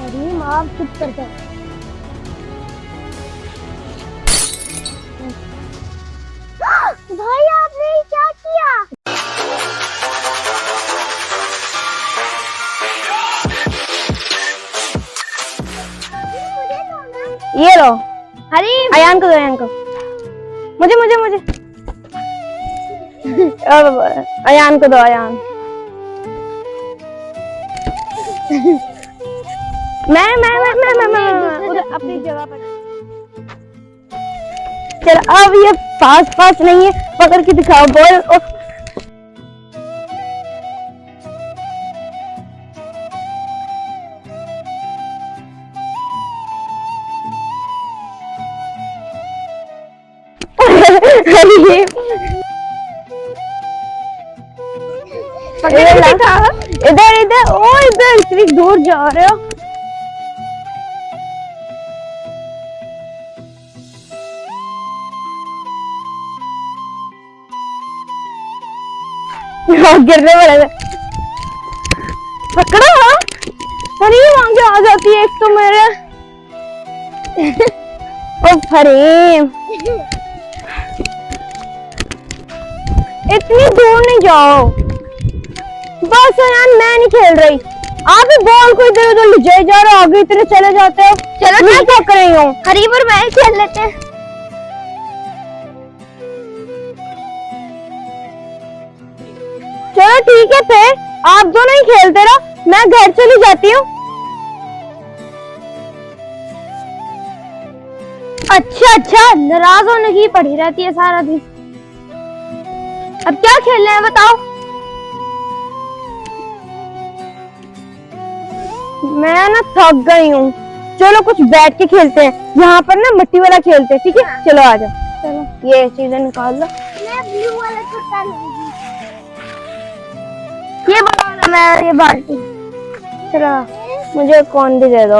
हरीम आप चुप कर जाओ। भाई आपने क्या किया? ये लो। हरीम अयान को दो, अयान को। मुझे मुझे मुझे अयान को दो, अयान। मैं उधर अपनी जगह पर। चलो अब ये पास पास नहीं है, पकड़ के दिखाओ बॉल। इधर इधर, ओ इधर इतनी दूर जा रहे हो। गिरने वाला है। पकड़ो। अरे आगे आ जाती है एक तो मेरे। ओ फरीम, इतनी दूर नहीं जाओ। बस यार मैं नहीं खेल रही। आप ही बॉल को इधर उधर ले जाए जा रहे हो, आगे इतने चले जाते हो। चलो मैं थक रही हूँ। हरीम और मैं खेल लेते हैं। चलो ठीक है, फिर आप दोनों ही खेलते रहो, मैं घर चली जाती हूँ। अच्छा नाराज होने की पड़ी रहती है सारा दिन। अब क्या खेलना है बताओ? मैं ना थक गई हूँ। चलो कुछ बैठ के खेलते हैं, यहाँ पर ना मिट्टी वाला खेलते हैं, ठीक है? चलो आ जाओ। चलो ये चीजें निकाल लो। मैं ब्लू वाला छुट्टा लूंगी। ये बड़ा वाला, मैं ये बाल्टी। चलो मुझे कौन भी दे दो।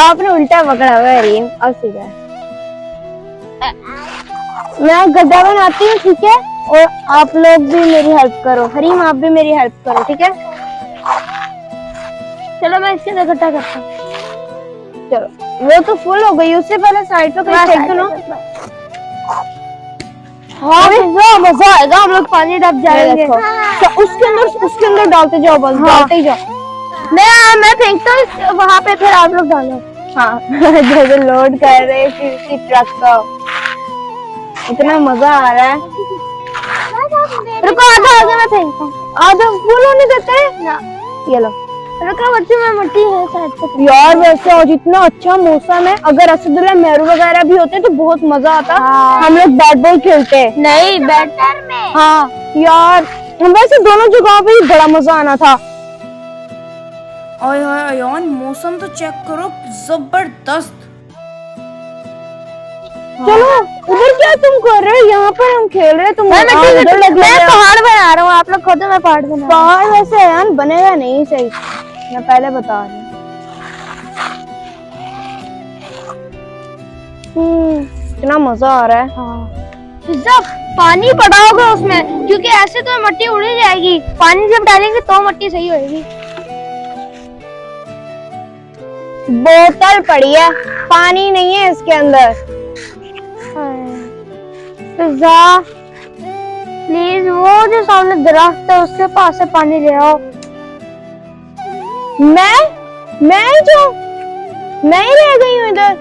आपने उल्टा पकड़ा हुआ है रीम, अब सीधा। मैं गड्ढा बनाती हूँ, ठीक है? और आप लोग भी मेरी हेल्प करो। हरीम आप भी मेरी हेल्प करो, ठीक है? चलो मैं इसके अंदर इकट्ठा करता हूँ। चलो वो तो फुल हो गई, उससे पहले साइड पे कहीं फेंक दो ना। हाँ मजा आएगा, हम लोग पानी डब जाएंगे। तो उसके अंदर डालते जाओ, बस डालते ही जाओ। मैं फेंकता हूँ वहाँ पे, फिर आप लोग डालो। हाँ जैसे लोड कर रहे हैं किसी ट्रक का। इतना मजा आ रहा है। रुको आधा मैं फेंकता हूँ। आधा फुल होने देते हैं ना ये लो। रुको बच्चे, मैं मिट्टी है शायद से। यार वैसे आज इतना अच्छा मौसम है, अगर असदुल्ला मेहरू वगैरह भी होते तो बहुत मजा आता। हाँ। हम लोग बैट बॉल खेलते। नहीं बैटर में। हाँ यार, वैसे दोनों जगहों पे ही बड़ा मजा आना था। ओए होए अयान, मौसम तो चेक करो, जबरदस्त। चलो उधर क्या तुम कर रहे हो? यहाँ पर हम खेल रहे हैं, तुम मैं पहाड़ बना रहा हूँ, आप लोग खोदो, मैं पहाड़ बना। पहाड़ वैसे यार बनेगा नहीं सही, मैं पहले बता रही हूँ। इतना मजा आ रहा है। हाँ पानी पड़ा होगा उसमें, क्योंकि ऐसे तो मिट्टी उड़ ही जाएगी। पानी जब डालेंगे तो मिट्टी सही होएगी। बोतल पड़ी है, पानी नहीं है इसके अंदर। पिज़्ज़ा प्लीज, वो जो सामने दरख्त है उसके पास से पानी ले आओ। मैं ही रह गई हूँ इधर।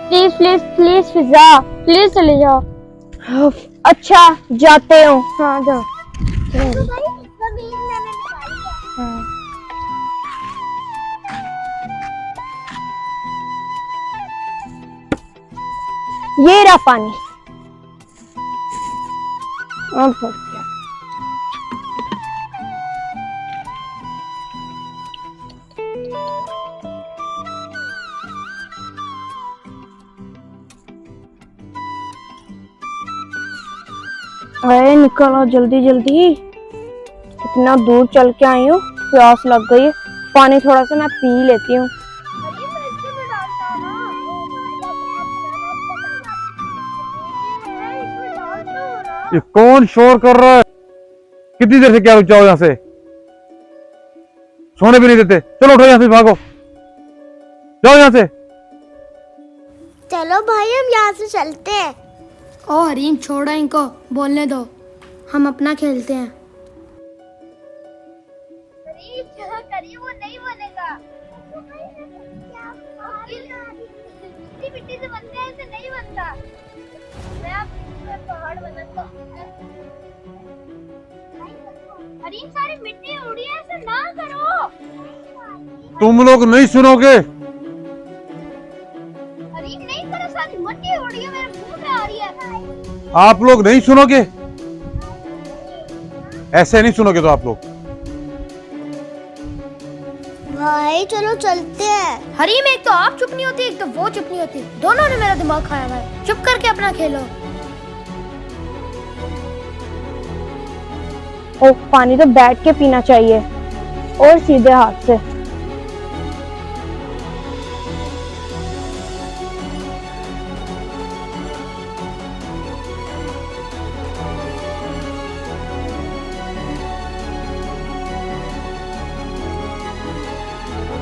Please please please pizza, please चले जाओ। अच्छा जाते हो। हाँ जाओ। ये रहा पानी। अब भर गया। अरे निकलो जल्दी जल्दी, इतना दूर चल के आई हूँ, प्यास लग गई है। पानी थोड़ा सा मैं पी लेती हूँ। ये कौन शोर कर रहा है? कितनी देर से क्या रुक जाओ यहाँ से? सोने भी नहीं देते। चलो उठो यहाँ से, भागो, जाओ यहाँ से। चलो भाई हम यहाँ से चलते हैं। ओ हरीम छोड़ो इनको, बोलने दो, हम अपना खेलते हैं। करिए वो नहीं बनेगा। मिट्टी से बनते हैं, ऐसे नहीं बनता। मैं आप पहाड़ बनाता हूँ। हरीम सारी मिट्टी उड़ी है, ऐसे ना करो। तुम लोग नहीं सुनोगे। हरीम नहीं करो, सारी मिट्टी उड़ी है, मेरे मुंह में आ रही है। आप लोग नहीं सुनोगे, ऐसे नहीं सुनोगे तो आप लोग। भाई चलो चलते हैं। हरीम एक तो आप चुप नहीं होती, एक तो वो चुप नहीं होती, दोनों ने मेरा दिमाग खाया हुआ है। चुप करके अपना खेलो। ओ पानी तो बैठ के पीना चाहिए और सीधे हाथ से।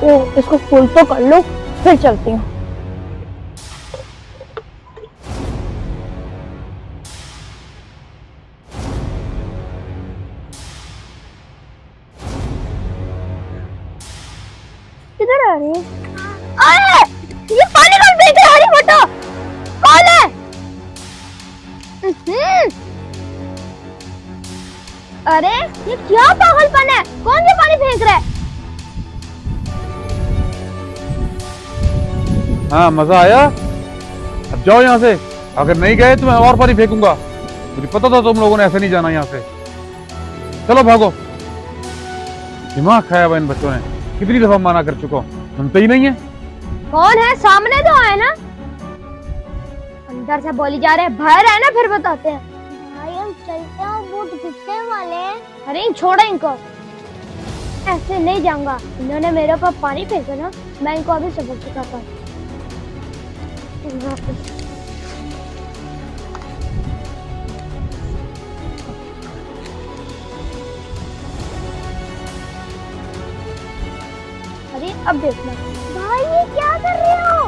ओ इसको फुल तो कर लो, फिर चलती हूँ। किधर आ रही है? अरे ये पानी कौन फेंक रहा है? हरी फोटो कौन है? अरे ये क्या पागलपन है? कौन ये पानी फेंक रहा है? हाँ, मजा आया? अब जाओ यहाँ से। अगर नहीं गए तो मैं और पानी फेंकूंगा। मुझे पता था तुम लोगों ने ऐसे नहीं जाना यहाँ से। चलो भागो। दिमाग खाया हुआ इन बच्चों ने। कितनी दफा मना कर चुका हूँ, सुनते ही नहीं है। कौन है? सामने तो है ना। अंदर से बोली जा रहे हैं, बाहर है ना, फिर बताते हैं। भाई हम चलते हैं, वो गिरने वाले हैं। अरे छोड़ो इनको, ऐसे नहीं जाऊंगा। इन्होंने मेरे ऊपर पानी फेंका ना, मैं इनको अभी सबक सिखाता हूँ। अरे अब देखना। भाई ये क्या कर रहे हो?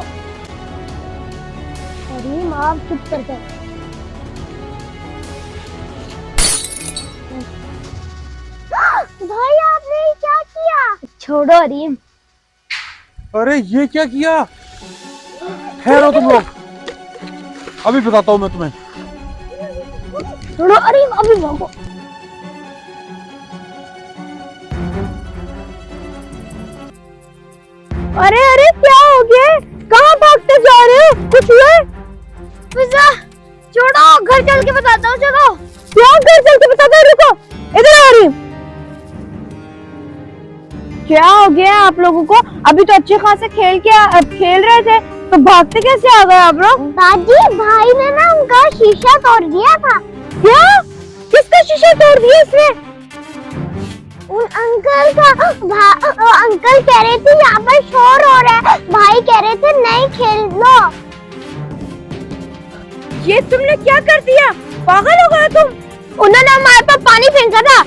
अरे आप चुप कर जाओ। भाई आपने ये क्या किया? छोड़ो अरीम। अरे ये क्या किया? ठहरो तुम लोग, अभी बताता हूँ मैं तुम्हें। छोड़ो अरीम, अभी भागो। अरे अरे क्या हो गया? कहाँ भागते जा रहे हो? कुछ हुआ? छोड़ो, घर चल के बताता हूँ। चलो। क्या घर चल के बताते हो? रुको, इधर आ रही। क्या हो गया आप लोगों को? अभी तो अच्छे खासे खेल रहे थे, तो भागते कैसे आ गए आप लोग? दादी भाई ने ना उनका शीशा तोड़ दिया था। क्या? किसका शीशा तोड़ दिया इसने? उन अंकल का। अंकल कह रहे थे यहाँ पर शोर हो रहा है, भाई कह रहे थे नहीं खेल लो। ये तुमने क्या कर दिया? पागल हो गए तुम? उन्होंने हमारे पर पानी फेंका था।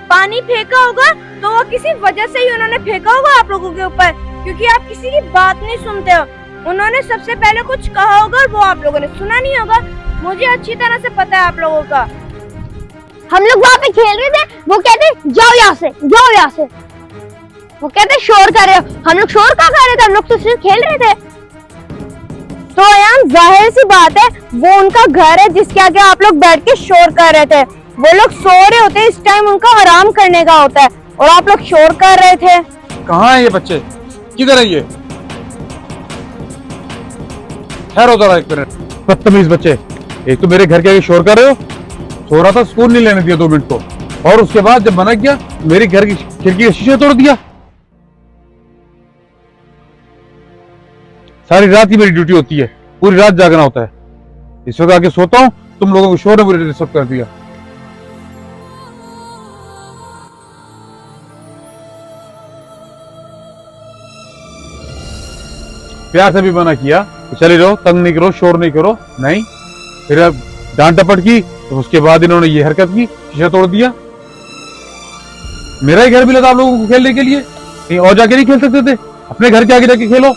पानी फेंका होगा तो वो किसी वजह से ही उन्होंने फेंका होगा आप लोगों के ऊपर, क्योंकि आप किसी की बात नहीं सुनते हो। उन्होंने सबसे पहले कुछ कहा होगा और वो आप लोगों ने सुना नहीं होगा। मुझे अच्छी तरह से पता है आप लोगों का। हम लोग वहाँ पे खेल रहे थे, वो कहते जाओ यहाँ से, जाओ यहाँ से। वो कहते शोर कर रहे हो। हम लोग शोर कहाँ कर रहे थे? हम लोग तो सिर्फ खेल रहे थे। तो यार जाहिर सी बात है, वो उनका घर है जिसके आगे आप लोग बैठ के शोर कर रहे थे। वो लोग सो रहे होते हैं, इस टाइम उनका आराम करने का होता है, और आप लोग शोर कर रहे थे। कहाँ है ये बच्चे? किधर है ये? ठहरो जरा एक मिनट। बदतमीज बच्चे, एक तो मेरे घर के आगे शोर कर रहे हो। सो रहा था, स्कूल नहीं लेने दिया 2 मिनट को, और उसके बाद जब मना किया मेरी घर की खिड़की के शीशे तोड़ दिया। सारी रात ही मेरी ड्यूटी होती है, पूरी रात जागना होता है। इस वक्त आके सोता हूँ, तुम लोगों को शोर ने मुझे डिस्टर्ब कर दिया। प्यार से भी मना किया कि चले जाओ, तंग नहीं करो, शोर नहीं करो। नहीं, फिर अब डांट डपट की, तो उसके बाद इन्होंने ये हरकत की, शीशा तोड़ दिया। मेरा ही घर मिला था आप लोगों को खेलने के लिए, कहीं और जाके नहीं खेल सकते थे? अपने घर के आगे जाके खेलो।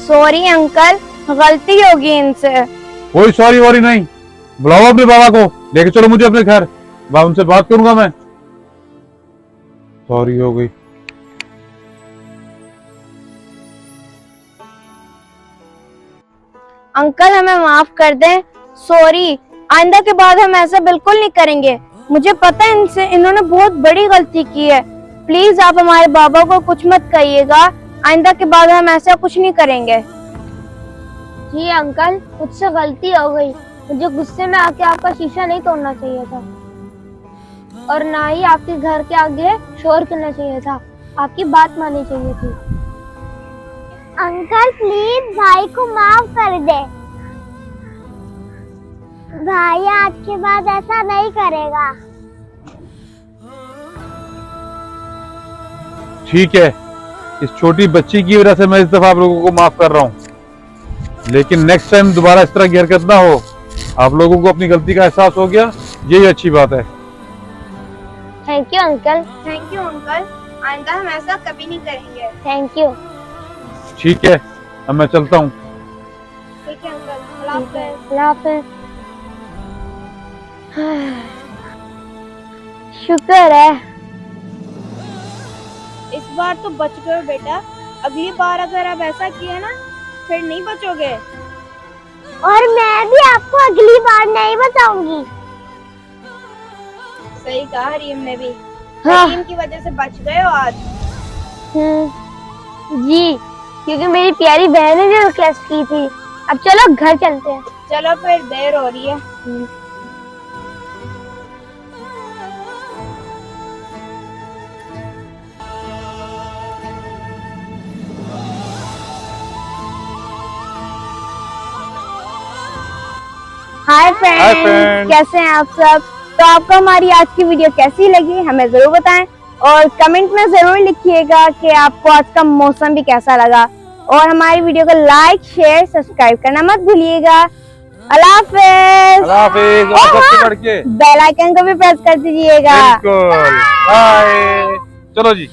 सॉरी अंकल, गलती होगी इनसे। कोई सॉरी वॉरी नहीं, बुलाओ अपने बाबा को, लेके चलो मुझे अपने घर, उनसे बात करूंगा मैं। सॉरी हो गई। अंकल हमें माफ कर दें, सॉरी, आइंदा के बाद हम ऐसा बिल्कुल नहीं करेंगे। मुझे पता है इन्होंने बहुत बड़ी गलती की है। प्लीज आप हमारे बाबा को कुछ मत कहिएगा, आइंदा के बाद हम ऐसा कुछ नहीं करेंगे। जी अंकल, मुझसे गलती हो गई। मुझे गुस्से में आके आपका शीशा नहीं तोड़ना चाहिए था, और ना ही आपके घर के आगे शोर करना चाहिए था। आपकी बात माननी चाहिए थी। अंकल प्लीज भाई को माफ कर दे। भाई आज के बाद ऐसा नहीं करेगा। ठीक है, इस छोटी बच्ची की वजह से मैं इस दफा आप लोगों को माफ कर रहा हूँ, लेकिन नेक्स्ट टाइम दोबारा इस तरह की हरकत ना हो। आप लोगों को अपनी गलती का एहसास हो गया, यही अच्छी बात है। Thank you uncle. Thank you uncle, आइंदा हम ऐसा कभी नहीं करेंगे। Thank you. ठीक है, अब मैं चलता हूँ। ठीक है अंकल, अल्लाह हाफ़िज़। अल्लाह हाफ़िज़। शुक्र है। इस बार तो बच गए बेटा, अगली बार अगर आप ऐसा किए ना फिर नहीं बचोगे। और मैं भी आपको अगली बार नहीं बताऊंगी। सही कहा हरीम ने भी। हाँ। हरीम की वजह से बच गए हो आज। जी, क्योंकि मेरी प्यारी बहन ने जो रिक्वेस्ट की थी। अब चलो घर चलते हैं। चलो फिर, देर हो रही है। हाय फ्रेंड्स, कैसे हैं आप सब? तो आपको हमारी आज की वीडियो कैसी लगी हमें जरूर बताएं, और कमेंट में जरूर लिखिएगा कि आपको आज का मौसम भी कैसा लगा। और हमारी वीडियो को लाइक, शेयर, सब्सक्राइब करना मत भूलिएगा। अल्लाह हाफ़िज़। अल्लाह हाफ़िज़। और सबसे बढ़ के बेल आइकन को भी प्रेस कर दीजिएगा। बिल्कुल। बाय। चलो जी।